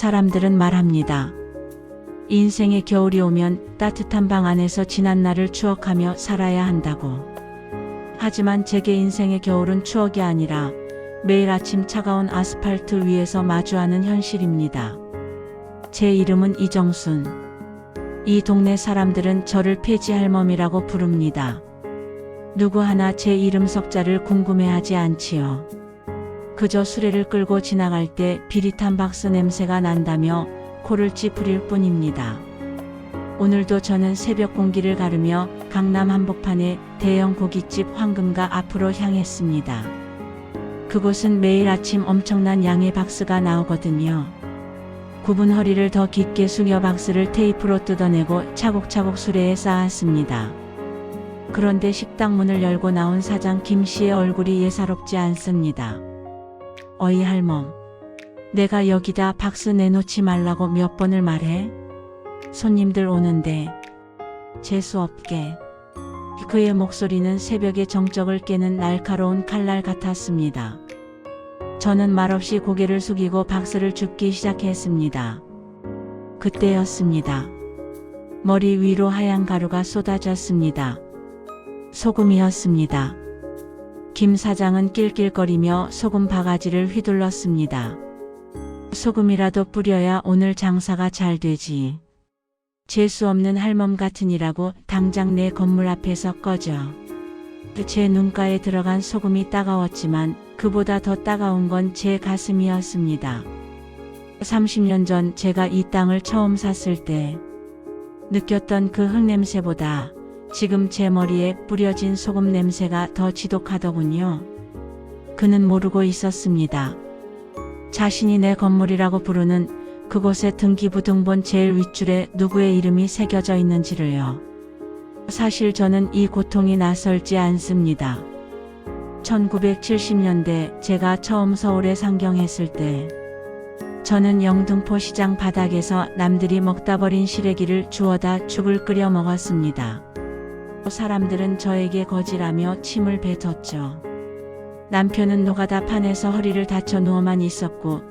사람들은 말합니다. 인생의 겨울이 오면 따뜻한 방 안에서 지난 날을 추억하며 살아야 한다고. 하지만 제게 인생의 겨울은 추억이 아니라 매일 아침 차가운 아스팔트 위에서 마주하는 현실입니다. 제 이름은 이정순. 이 동네 사람들은 저를 폐지 할멈이라고 부릅니다. 누구 하나 제 이름 석자를 궁금해하지 않지요. 그저 수레를 끌고 지나갈 때 비릿한 박스 냄새가 난다며 코를 찌푸릴 뿐입니다. 오늘도 저는 새벽 공기를 가르며 강남 한복판의 대형 고깃집 황금가 앞으로 향했습니다. 그곳은 매일 아침 엄청난 양의 박스가 나오거든요. 굽은 허리를 더 깊게 숙여 박스를 테이프로 뜯어내고 차곡차곡 수레에 쌓았습니다. 그런데 식당 문을 열고 나온 사장 김 씨의 얼굴이 예사롭지 않습니다. 어이 할멈, 내가 여기다 박스 내놓지 말라고 몇 번을 말해? 손님들 오는데. 재수없게. 그의 목소리는 새벽의 정적을 깨는 날카로운 칼날 같았습니다. 저는 말없이 고개를 숙이고 박스를 줍기 시작했습니다. 그때였습니다. 머리 위로 하얀 가루가 쏟아졌습니다. 소금이었습니다. 김 사장은 낄낄거리며 소금 바가지를 휘둘렀습니다. 소금이라도 뿌려야 오늘 장사가 잘 되지. 재수없는 할멈 같으니라고 당장 내 건물 앞에서 꺼져. 제 눈가에 들어간 소금이 따가웠지만 그보다 더 따가운 건 제 가슴이었습니다. 30년 전 제가 이 땅을 처음 샀을 때 느꼈던 그 흙냄새보다 지금 제 머리에 뿌려진 소금 냄새가 더 지독하더군요. 그는 모르고 있었습니다. 자신이 내 건물이라고 부르는 그곳의 등기부 등본 제일 윗줄에 누구의 이름이 새겨져 있는지를요. 사실 저는 이 고통이 낯설지 않습니다. 1970년대 제가 처음 서울에 상경했을 때 저는 영등포 시장 바닥에서 남들이 먹다 버린 시래기를 주워다 죽을 끓여 먹었습니다. 사람들은 저에게 거지라며 침을 뱉었죠. 남편은 노가다 판에서 허리를 다쳐 누워만 있었고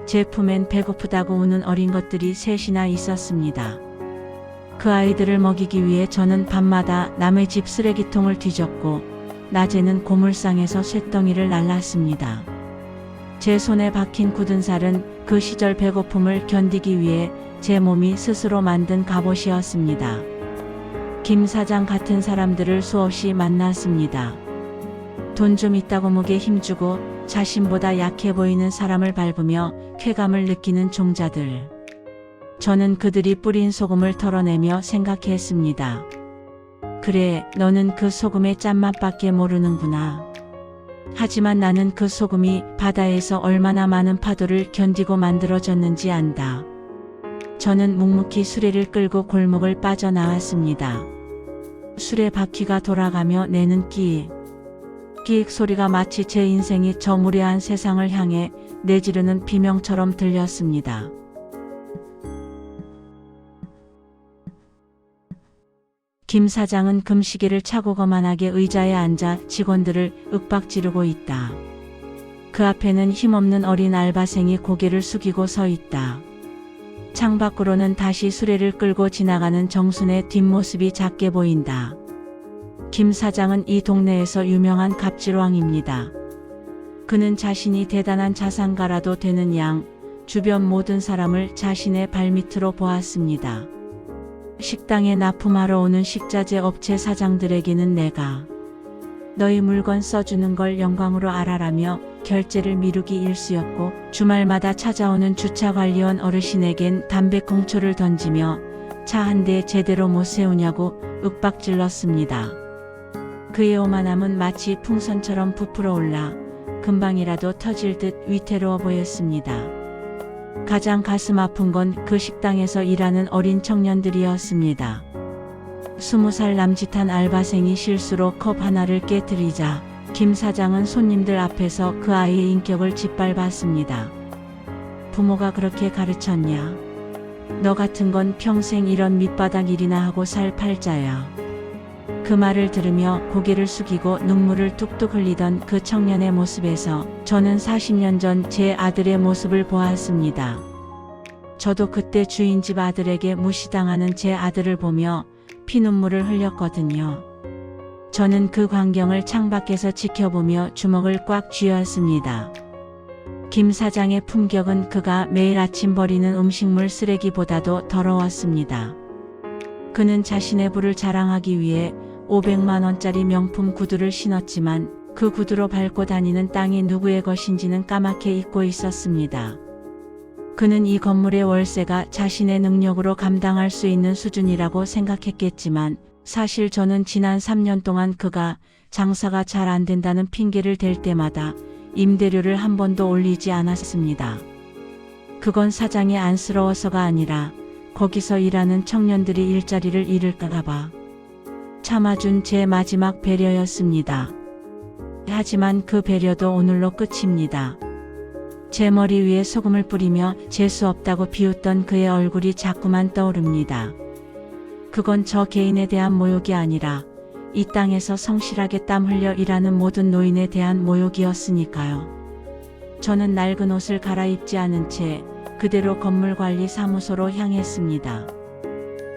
제 품엔 배고프다고 우는 어린 것들이 셋이나 있었습니다. 그 아이들을 먹이기 위해 저는 밤마다 남의 집 쓰레기통을 뒤졌고 낮에는 고물상에서 쇳덩이를 날랐습니다. 제 손에 박힌 굳은 살은 그 시절 배고픔을 견디기 위해 제 몸이 스스로 만든 갑옷이었습니다. 김 사장 같은 사람들을 수없이 만났습니다. 돈 좀 있다고 목에 힘주고 자신보다 약해 보이는 사람을 밟으며 쾌감을 느끼는 종자들. 저는 그들이 뿌린 소금을 털어내며 생각했습니다. 그래, 너는 그 소금의 짠맛밖에 모르는구나. 하지만 나는 그 소금이 바다에서 얼마나 많은 파도를 견디고 만들어졌는지 안다. 저는 묵묵히 수레를 끌고 골목을 빠져나왔습니다. 수레 바퀴가 돌아가며 내는 끼익 소리가 마치 제 인생이 저 무례한 세상을 향해 내지르는 비명처럼 들렸습니다. 김 사장은 금시계를 차고 거만하게 의자에 앉아 직원들을 윽박지르고 있다. 그 앞에는 힘없는 어린 알바생이 고개를 숙이고 서 있다. 창밖으로는 다시 수레를 끌고 지나가는 정순의 뒷모습이 작게 보인다. 김 사장은 이 동네에서 유명한 갑질왕입니다. 그는 자신이 대단한 자산가라도 되는 양 주변 모든 사람을 자신의 발밑으로 보았습니다. 식당에 납품하러 오는 식자재 업체 사장들에게는 내가 너희 물건 써주는 걸 영광으로 알아라며 결제를 미루기 일쑤였고 주말마다 찾아오는 주차관리원 어르신에겐 담배꽁초를 던지며 차 한 대 제대로 못 세우냐고 윽박질렀습니다. 그의 오만함은 마치 풍선처럼 부풀어 올라 금방이라도 터질 듯 위태로워 보였습니다. 가장 가슴 아픈 건 그 식당에서 일하는 어린 청년들이었습니다. 20살 남짓한 알바생이 실수로 컵 하나를 깨뜨리자 김 사장은 손님들 앞에서 그 아이의 인격을 짓밟았습니다. 부모가 그렇게 가르쳤냐? 너 같은 건 평생 이런 밑바닥 일이나 하고 살 팔자야. 그 말을 들으며 고개를 숙이고 눈물을 뚝뚝 흘리던 그 청년의 모습에서 저는 40년 전 제 아들의 모습을 보았습니다. 저도 그때 주인집 아들에게 무시당하는 제 아들을 보며 피눈물을 흘렸거든요. 저는 그 광경을 창밖에서 지켜보며 주먹을 꽉 쥐었습니다. 김 사장의 품격은 그가 매일 아침 버리는 음식물 쓰레기보다도 더러웠습니다. 그는 자신의 부를 자랑하기 위해 500만 원짜리 명품 구두를 신었지만 그 구두로 밟고 다니는 땅이 누구의 것인지는 까맣게 잊고 있었습니다. 그는 이 건물의 월세가 자신의 능력으로 감당할 수 있는 수준이라고 생각했겠지만 사실 저는 지난 3년 동안 그가 장사가 잘 안 된다는 핑계를 댈 때마다 임대료를 한 번도 올리지 않았습니다. 그건 사장이 안쓰러워서가 아니라 거기서 일하는 청년들이 일자리를 잃을까 봐 참아준 제 마지막 배려였습니다. 하지만 그 배려도 오늘로 끝입니다. 제 머리 위에 소금을 뿌리며 재수 없다고 비웃던 그의 얼굴이 자꾸만 떠오릅니다. 그건 저 개인에 대한 모욕이 아니라 이 땅에서 성실하게 땀 흘려 일하는 모든 노인에 대한 모욕이었으니까요. 저는 낡은 옷을 갈아입지 않은 채 그대로 건물관리사무소로 향했습니다.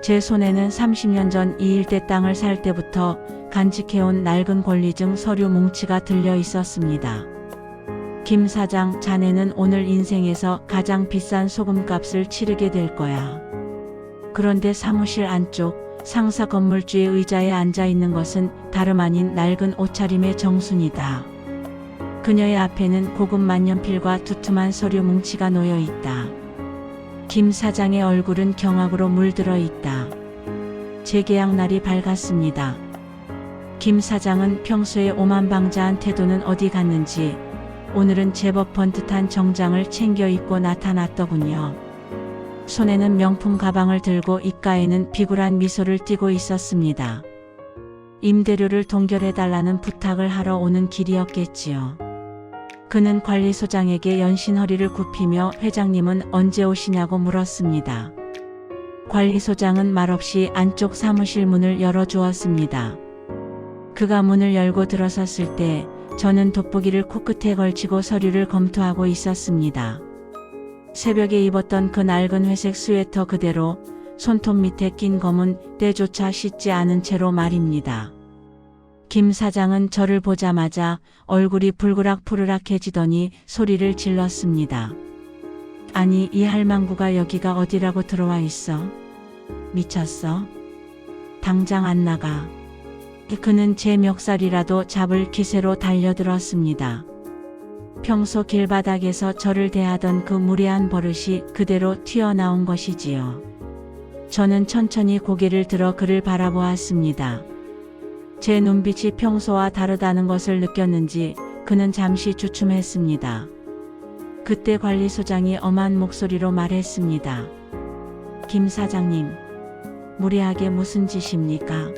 제 손에는 30년 전 이 일대 땅을 살 때부터 간직해온 낡은 권리증 서류 뭉치가 들려 있었습니다. 김 사장, 자네는 오늘 인생에서 가장 비싼 소금값을 치르게 될 거야. 그런데 사무실 안쪽 상사 건물주의 의자에 앉아 있는 것은 다름 아닌 낡은 옷차림의 정순이다. 그녀의 앞에는 고급 만년필과 두툼한 서류 뭉치가 놓여 있다. 김 사장의 얼굴은 경악으로 물들어 있다. 재계약 날이 밝았습니다. 김 사장은 평소에 오만방자한 태도는 어디 갔는지 오늘은 제법 번듯한 정장을 챙겨 입고 나타났더군요. 손에는 명품 가방을 들고 입가에는 비굴한 미소를 띠고 있었습니다. 임대료를 동결해달라는 부탁을 하러 오는 길이었겠지요. 그는 관리소장에게 연신 허리를 굽히며 회장님은 언제 오시냐고 물었습니다. 관리소장은 말없이 안쪽 사무실 문을 열어주었습니다. 그가 문을 열고 들어섰을 때 저는 돋보기를 코끝에 걸치고 서류를 검토하고 있었습니다. 새벽에 입었던 그 낡은 회색 스웨터 그대로 손톱 밑에 낀 검은 때조차 씻지 않은 채로 말입니다. 김 사장은 저를 보자마자 얼굴이 불그락푸르락해지더니 소리를 질렀습니다. 아니, 이 할망구가 여기가 어디라고 들어와 있어? 미쳤어? 당장 안 나가. 그는 제 멱살이라도 잡을 기세로 달려들었습니다. 평소 길바닥에서 저를 대하던 그 무례한 버릇이 그대로 튀어나온 것이지요. 저는 천천히 고개를 들어 그를 바라보았습니다. 제 눈빛이 평소와 다르다는 것을 느꼈는지 그는 잠시 주춤했습니다. 그때 관리소장이 엄한 목소리로 말했습니다. 김 사장님, 무례하게 무슨 짓입니까?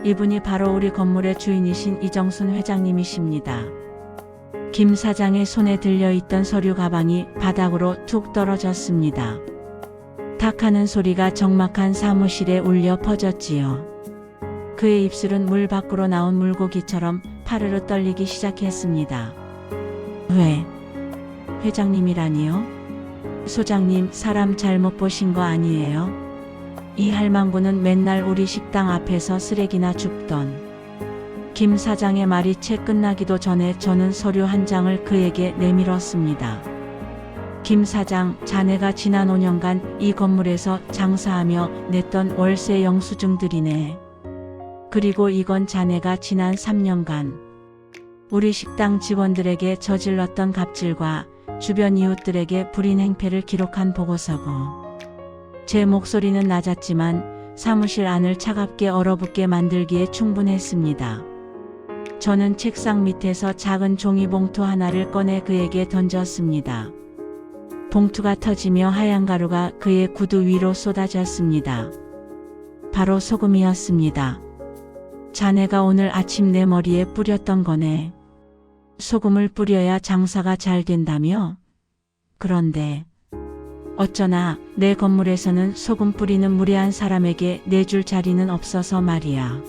이분이 바로 우리 건물의 주인이신 이정순 회장님이십니다. 김 사장의 손에 들려있던 서류 가방이 바닥으로 툭 떨어졌습니다. 탁 하는 소리가 적막한 사무실에 울려 퍼졌지요. 그의 입술은 물 밖으로 나온 물고기처럼 파르르 떨리기 시작했습니다. 왜? 회장님이라니요? 소장님, 사람 잘못 보신 거 아니에요? 이 할망구는 맨날 우리 식당 앞에서 쓰레기나 줍던. 김 사장의 말이 채 끝나기도 전에 저는 서류 한 장을 그에게 내밀었습니다. 김 사장, 자네가 지난 5년간 이 건물에서 장사하며 냈던 월세 영수증들이네. 그리고 이건 자네가 지난 3년간 우리 식당 직원들에게 저질렀던 갑질과 주변 이웃들에게 불인 행패를 기록한 보고서고. 제 목소리는 낮았지만 사무실 안을 차갑게 얼어붙게 만들기에 충분했습니다. 저는 책상 밑에서 작은 종이봉투 하나를 꺼내 그에게 던졌습니다. 봉투가 터지며 하얀 가루가 그의 구두 위로 쏟아졌습니다. 바로 소금이었습니다. 자네가 오늘 아침 내 머리에 뿌렸던 거네. 소금을 뿌려야 장사가 잘 된다며? 그런데 어쩌나 내 건물에서는 소금 뿌리는 무례한 사람에게 내줄 자리는 없어서 말이야.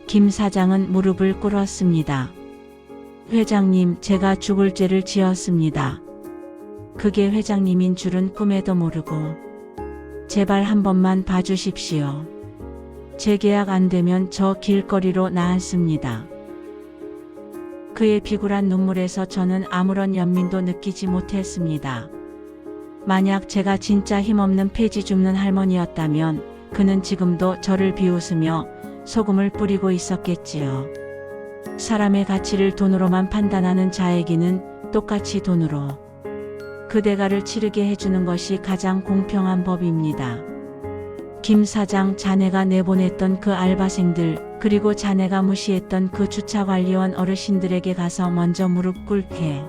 김 사장은 무릎을 꿇었습니다. 회장님, 제가 죽을 죄를 지었습니다. 그게 회장님인 줄은 꿈에도 모르고. 제발 한 번만 봐주십시오. 재계약 안 되면 저 길거리로 나앉습니다. 그의 비굴한 눈물에서 저는 아무런 연민도 느끼지 못했습니다. 만약 제가 진짜 힘없는 폐지 줍는 할머니였다면 그는 지금도 저를 비웃으며 소금을 뿌리고 있었겠지요. 사람의 가치를 돈으로만 판단하는 자에게는 똑같이 돈으로 그 대가를 치르게 해주는 것이 가장 공평한 법입니다. 김 사장, 자네가 내보냈던 그 알바생들, 그리고 자네가 무시했던 그 주차관리원 어르신들에게 가서 먼저 무릎 꿇게.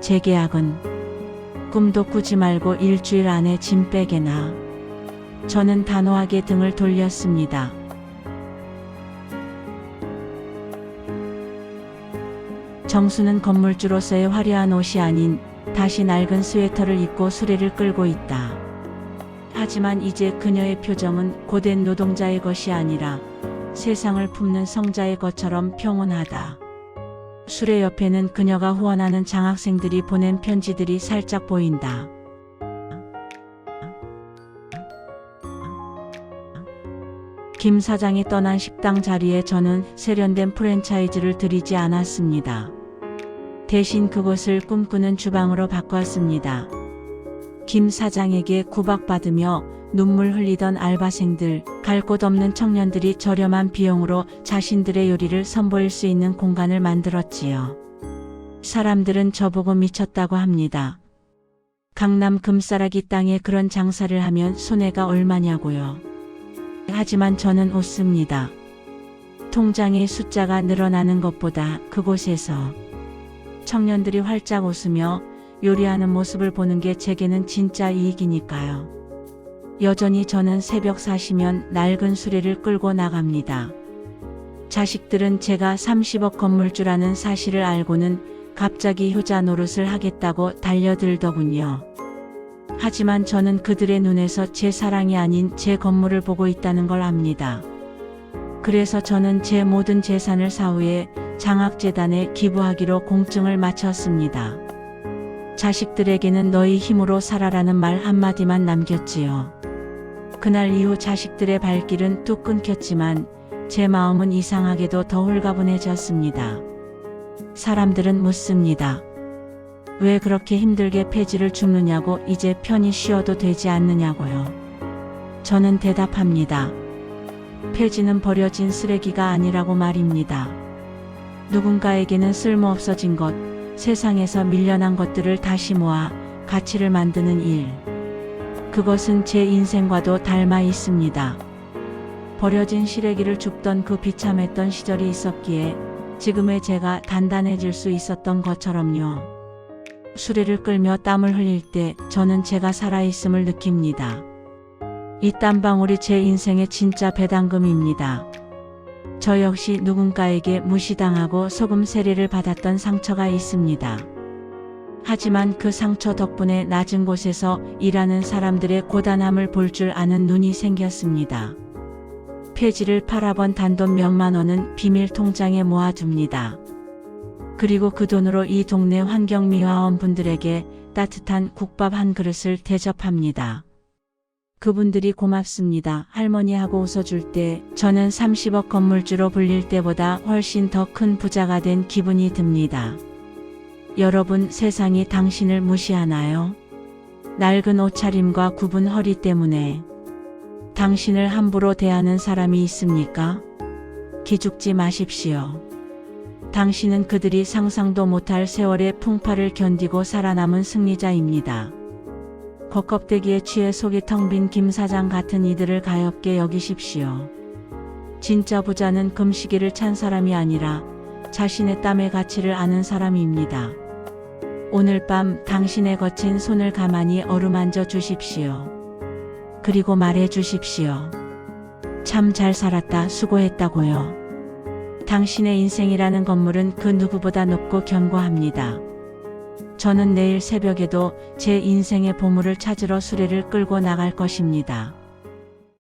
재계약은 꿈도 꾸지 말고 일주일 안에 짐 빼게나. 저는 단호하게 등을 돌렸습니다. 정수는 건물주로서의 화려한 옷이 아닌 다시 낡은 스웨터를 입고 수레를 끌고 있다. 하지만 이제 그녀의 표정은 고된 노동자의 것이 아니라 세상을 품는 성자의 것처럼 평온하다. 수레 옆에는 그녀가 후원하는 장학생들이 보낸 편지들이 살짝 보인다. 김 사장이 떠난 식당 자리에 저는 세련된 프랜차이즈를 들이지 않았습니다. 대신 그곳을 꿈꾸는 주방으로 바꿨습니다. 김 사장에게 구박받으며 눈물 흘리던 알바생들, 갈 곳 없는 청년들이 저렴한 비용으로 자신들의 요리를 선보일 수 있는 공간을 만들었지요. 사람들은 저보고 미쳤다고 합니다. 강남 금싸라기 땅에 그런 장사를 하면 손해가 얼마냐고요. 하지만 저는 웃습니다. 통장의 숫자가 늘어나는 것보다 그곳에서 청년들이 활짝 웃으며 요리하는 모습을 보는 게 제게는 진짜 이익이니까요. 여전히 저는 새벽 4시면 낡은 수레를 끌고 나갑니다. 자식들은 제가 30억 건물주라는 사실을 알고는 갑자기 효자 노릇을 하겠다고 달려들더군요. 하지만 저는 그들의 눈에서 제 사랑이 아닌 제 건물을 보고 있다는 걸 압니다. 그래서 저는 제 모든 재산을 사후에 장학재단에 기부하기로 공증을 마쳤습니다. 자식들에게는 너희 힘으로 살아라는 말 한마디만 남겼지요. 그날 이후 자식들의 발길은 뚝 끊겼지만 제 마음은 이상하게도 더 홀가분해졌습니다. 사람들은 묻습니다. 왜 그렇게 힘들게 폐지를 줍느냐고, 이제 편히 쉬어도 되지 않느냐고요. 저는 대답합니다. 폐지는 버려진 쓰레기가 아니라고 말입니다. 누군가에게는 쓸모없어진 것, 세상에서 밀려난 것들을 다시 모아 가치를 만드는 일. 그것은 제 인생과도 닮아 있습니다. 버려진 시래기를 줍던 그 비참했던 시절이 있었기에 지금의 제가 단단해질 수 있었던 것처럼요. 수레를 끌며 땀을 흘릴 때 저는 제가 살아있음을 느낍니다. 이 땀방울이 제 인생의 진짜 배당금입니다. 저 역시 누군가에게 무시당하고 소금 세례를 받았던 상처가 있습니다. 하지만 그 상처 덕분에 낮은 곳에서 일하는 사람들의 고단함을 볼 줄 아는 눈이 생겼습니다. 폐지를 팔아본 단돈 몇만 원은 비밀 통장에 모아둡니다. 그리고 그 돈으로 이 동네 환경미화원분들에게 따뜻한 국밥 한 그릇을 대접합니다. 그분들이 고맙습니다. 할머니하고 웃어줄 때 저는 30억 건물주로 불릴 때보다 훨씬 더 큰 부자가 된 기분이 듭니다. 여러분, 세상이 당신을 무시하나요? 낡은 옷차림과 굽은 허리 때문에 당신을 함부로 대하는 사람이 있습니까? 기죽지 마십시오. 당신은 그들이 상상도 못할 세월의 풍파를 견디고 살아남은 승리자입니다. 겉껍데기에 취해 속이 텅 빈 김 사장 같은 이들을 가엾게 여기십시오. 진짜 부자는 금시계를 찬 사람이 아니라 자신의 땀의 가치를 아는 사람입니다. 오늘 밤 당신의 거친 손을 가만히 어루만져 주십시오. 그리고 말해 주십시오. 참 잘 살았다, 수고했다고요. 당신의 인생이라는 건물은 그 누구보다 높고 견고합니다. 저는 내일 새벽에도 제 인생의 보물을 찾으러 수레를 끌고 나갈 것입니다.